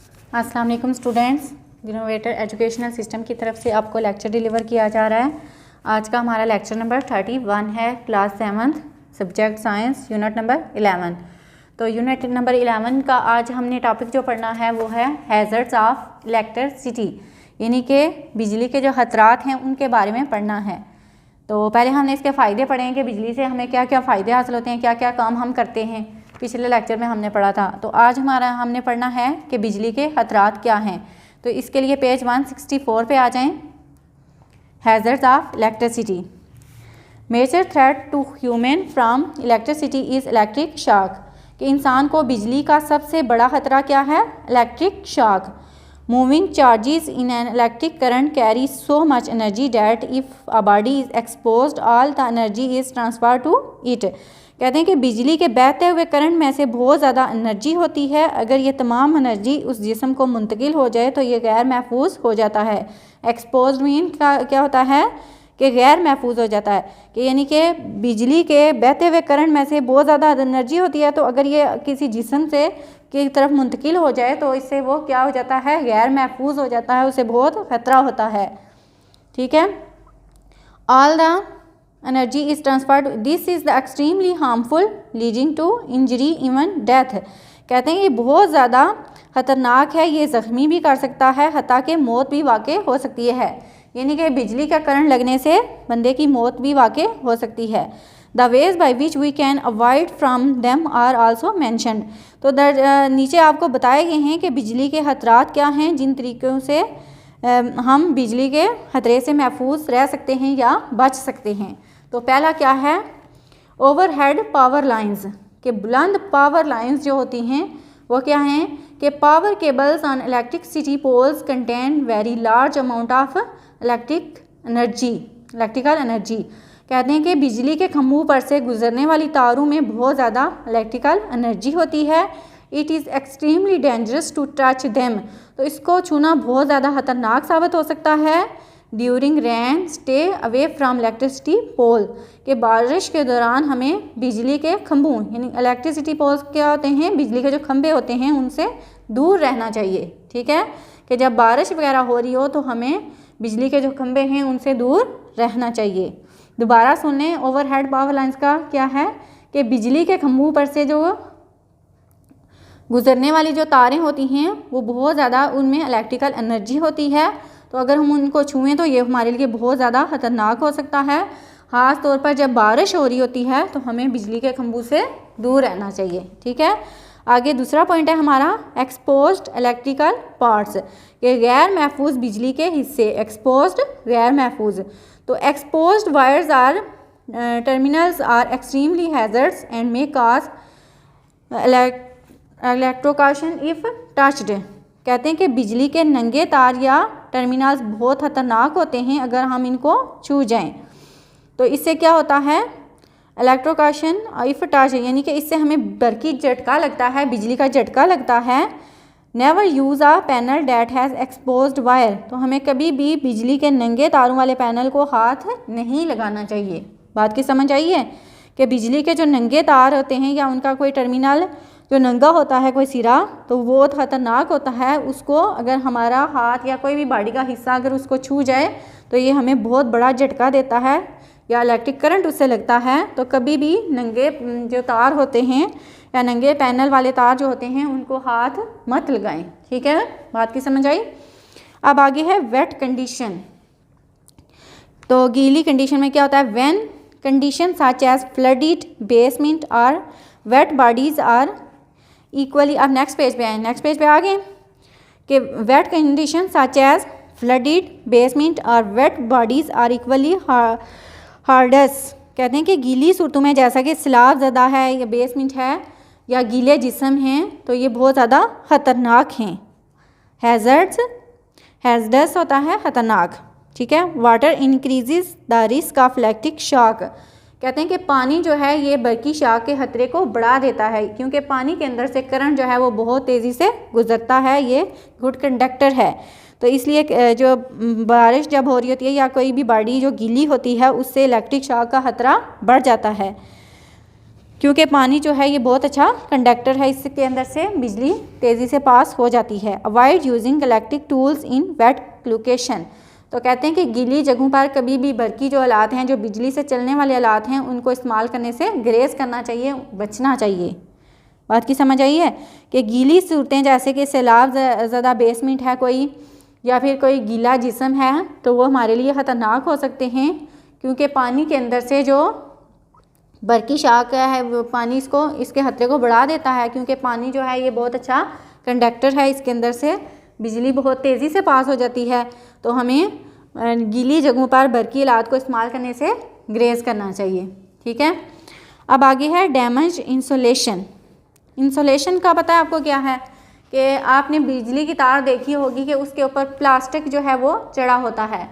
अस्सलाम वालेकुम students, innovator educational system की तरफ से आपको लेक्चर डिलीवर किया जा रहा है। आज का हमारा लेक्चर नंबर 31 है, class 7th, subject science, unit number 11। तो यूनिट नंबर 11 का आज हमने टॉपिक जो पढ़ना है वो है हैज़र्ड्स ऑफ इलेक्ट्रिसिटी, यानी कि बिजली के जो खतरात हैं उनके बारे में पढ़ना है। तो पहले हमने इसके फ़ायदे पढ़े हैं कि बिजली से हमें क्या क्या फ़ायदे हासिल होते हैं, क्या क्या काम हम करते हैं, पिछले लेक्चर में हमने पढ़ा था। तो आज हमने पढ़ना है कि बिजली के खतरात क्या हैं। तो इसके लिए पेज 164 पे आ जाएं। Hazards of electricity. Major threat to human from electricity is electric shock, कि इंसान को बिजली का सबसे बड़ा खतरा क्या है? Electric shock. Moving charges in an electric current carry so much energy that if a body is exposed all the energy is transfer to it. कहते हैं कि बिजली के बहते हुए करंट में से बहुत ज़्यादा एनर्जी होती है। अगर ये तमाम एनर्जी उस जिस्म को मुंतकिल हो जाए तो ये गैर महफूज हो जाता है। एक्सपोज्ड मीन क्या होता है कि गैर महफूज हो जाता है, कि यानी कि बिजली के बहते हुए करंट में से बहुत ज़्यादा एनर्जी होती है, तो अगर ये किसी जिस्म से की तरफ मुंतकिल हो जाए तो इससे वो क्या हो जाता है? गैर महफूज हो जाता है, उसे बहुत ख़तरा होता है। ठीक है। All the energy is transferred, this is the extremely harmful leading to injury even death. कहते हैं ये बहुत ज़्यादा ख़तरनाक है, ये ज़ख्मी भी कर सकता है, हत्ता कि मौत भी वाक़ई हो सकती है। यानी कि बिजली का करंट लगने से बंदे की मौत भी वाक़ई हो सकती है। The ways by which we can avoid from them are also mentioned. तो नीचे आपको बताए गए हैं कि बिजली के खतरात क्या हैं, जिन तरीक़ों से हम बिजली के ख़तरे से महफूज रह सकते हैं या बच सकते हैं। तो पहला क्या है? ओवरहेड पावर लाइंस, के बुलंद पावर लाइंस जो होती हैं वो क्या हैं कि power cables on electricity poles contain very large amount of electrical energy. कहते हैं कि बिजली के खंभों पर से गुजरने वाली तारों में बहुत ज़्यादा इलेक्ट्रिकल एनर्जी होती है। It is extremely dangerous to touch them, तो इसको छूना बहुत ज़्यादा ख़तरनाक साबित हो सकता है। During rain stay away from electricity pole, के बारिश के दौरान हमें बिजली के खंभों यानी इलेक्ट्रिसिटी पोल्स क्या होते हैं, बिजली के जो खंभे होते हैं उनसे दूर रहना चाहिए। ठीक है, कि जब बारिश वगैरह हो रही हो तो हमें बिजली के जो खंभे हैं उनसे दूर रहना चाहिए। दोबारा सुन लें, ओवरहेड पावर लाइन्स का क्या है कि बिजली के खंभों पर से जो गुजरने वाली जो तारें होती हैं वो बहुत ज़्यादा उनमें इलेक्ट्रिकल एनर्जी होती है, तो अगर हम उनको छुएं तो ये हमारे लिए बहुत ज़्यादा ख़तरनाक हो सकता है। ख़ास तौर पर जब बारिश हो रही होती है तो हमें बिजली के खंभों से दूर रहना चाहिए। ठीक है। आगे दूसरा पॉइंट है हमारा एक्सपोज्ड इलेक्ट्रिकल पार्ट्स, ये गैर महफूज बिजली के हिस्से। एक्सपोज्ड गैर महफूज, तो exposed wires are terminals are extremely hazards and may cause electrocution if touched. कहते हैं कि बिजली के नंगे तार या टर्मिनल्स बहुत ख़तरनाक होते हैं अगर हम इनको छू जाएं। तो इससे क्या होता है? इलेक्ट्रोक्यूशन इफ़ टच, यानी कि इससे हमें बरकी झटका लगता है, बिजली का झटका लगता है। Never use a panel that has exposed wire, तो हमें कभी भी बिजली के नंगे तारों वाले पैनल को हाथ नहीं लगाना चाहिए। बात की समझ आई है कि बिजली के जो नंगे तार होते हैं या उनका कोई टर्मिनल जो नंगा होता है, कोई सिरा, तो वो बहुत ख़तरनाक होता है। उसको अगर हमारा हाथ या कोई भी बॉडी का हिस्सा अगर उसको छू जाए तो ये हमें बहुत बड़ा झटका देता है या इलेक्ट्रिक करंट उससे लगता है। तो कभी भी नंगे जो तार होते हैं या नंगे पैनल वाले तार जो होते हैं उनको हाथ मत लगाएं। ठीक है, बात की समझ आई। अब आगे है वेट कंडीशन। तो गीली कंडीशन में क्या होता है? When condition such as flooded basement और वेट बॉडीज आर इक्वली। अब नेक्स्ट पेज पे आए, नेक्स्ट पेज पे आ गए कि wet condition such as flooded basement और wet bodies are equally hazardous. कहते हैं कि गीली सूरतों में जैसा कि सैलाब ज़दा है या बेसमेंट है या गीले जिस्म हैं तो ये बहुत ज़्यादा ख़तरनाक हैं। हैज़र्ड्स होता है ख़तरनाक। ठीक है। Water increases the risk of electric shock. कहते हैं कि पानी जो है ये बरकी शॉक के खतरे को बढ़ा देता है, क्योंकि पानी के अंदर से करंट जो है वो बहुत तेज़ी से गुजरता है, ये गुड कंडक्टर है। तो इसलिए जो बारिश जब हो रही होती है या कोई भी बॉडी जो गीली होती है उससे इलेक्ट्रिक शॉक का खतरा बढ़ जाता है। क्योंकि पानी जो है ये बहुत अच्छा कंडक्टर है, इसके अंदर से बिजली तेज़ी से पास हो जाती है। Avoid using electric tools in wet location, तो कहते हैं कि गीली जगहों पर कभी भी बरकी जो आलात हैं, जो बिजली से चलने वाले आलात हैं, उनको इस्तेमाल करने से ग्रेज़ करना चाहिए, बचना चाहिए। बात की समझ आई है कि गीली सूरतें जैसे कि सैलाब ज़्यादा बेसमेंट है कोई, या फिर कोई गीला जिस्म है, तो वो हमारे लिए ख़तरनाक हो सकते हैं, क्योंकि पानी के अंदर से जो बरकी शाख है वो पानी इसके खतरे को बढ़ा देता है, क्योंकि पानी जो है ये बहुत अच्छा कंडक्टर है, इसके अंदर से बिजली बहुत तेज़ी से पास हो जाती है। तो हमें गीली जगहों पर बरकी आलात को इस्तेमाल करने से ग्रेज़ करना चाहिए। ठीक है, अब आगे है डैमेज इंसुलेशन। इंसुलेशन का पता है आपको क्या है कि आपने बिजली की तार देखी होगी कि उसके ऊपर प्लास्टिक जो है वो चढ़ा होता है।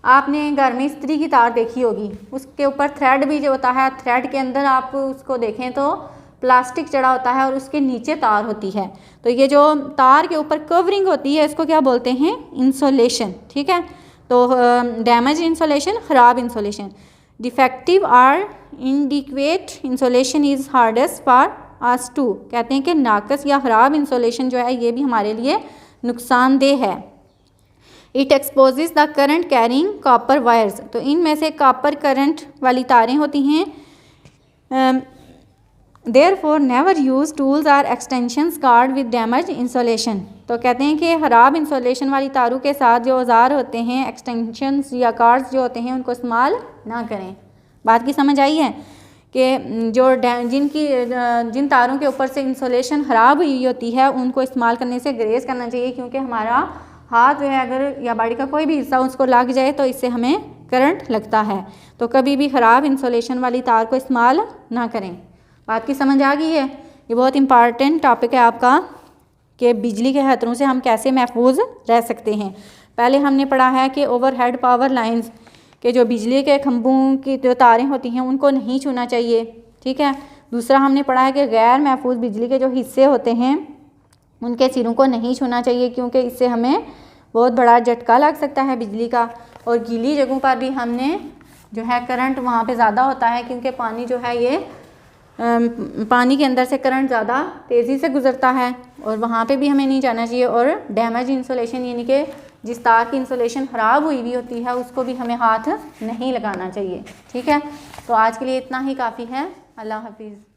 आपने घर में इस्त्री की तार देखी होगी, उसके ऊपर थ्रेड भी जो होता है, थ्रेड के अंदर आप उसको देखें तो प्लास्टिक चढ़ा होता है और उसके नीचे तार होती है। तो ये जो तार के ऊपर कवरिंग होती है इसको क्या बोलते हैं? इंसुलेशन। ठीक है, तो डैमेज इंसुलेशन, ख़राब insulation. Defective or inadequate insulation is hardest for us to, कहते हैं कि नाकस या ख़राब इंसुलेशन जो है ये भी हमारे लिए नुकसानदेह है। It exposes the current carrying copper wires, तो इनमें से कॉपर करंट वाली तारें होती हैं। Therefore never use tools or extensions cord with damage insulation, तो कहते हैं कि ख़राब इंसुलेशन वाली तारों के साथ जो औजार होते हैं, एक्सटेंशंस या कार्ड्स जो होते हैं, उनको इस्तेमाल ना करें। बात की समझ आई है कि जो जिन तारों के ऊपर से इंसुलेशन ख़राब हुई होती है उनको इस्तेमाल करने से ग्रेज़ करना चाहिए, क्योंकि हमारा हाथ जो है अगर या बॉडी का कोई भी हिस्सा उसको लग जाए तो इससे हमें करंट लगता है। तो कभी भी ख़राब इंसुलेशन वाली तार को इस्तेमाल ना करें। बात की समझ आ गई है? ये बहुत इंपॉर्टेंट टॉपिक है आपका कि बिजली के खतरों से हम कैसे महफूज रह सकते हैं। पहले हमने पढ़ा है कि ओवरहेड पावर लाइंस के जो बिजली के खंभों की जो तारें होती हैं उनको नहीं छूना चाहिए। ठीक है, दूसरा हमने पढ़ा है कि गैर महफूज बिजली के जो हिस्से होते हैं उनके सिरों को नहीं छूना चाहिए, क्योंकि इससे हमें बहुत बड़ा झटका लग सकता है बिजली का। और गीली जगहों पर भी हमने जो है करंट वहाँ पे ज़्यादा होता है, क्योंकि पानी जो है ये पानी के अंदर से करंट ज़्यादा तेज़ी से गुजरता है और वहाँ पे भी हमें नहीं जाना चाहिए। और डैमेज इंसुलेशन यानी कि जिस तार की इंसुलेशन ख़राब हुई होती है उसको भी हमें हाथ नहीं लगाना चाहिए। ठीक है, तो आज के लिए इतना ही काफ़ी है। अल्लाह हाफिज़।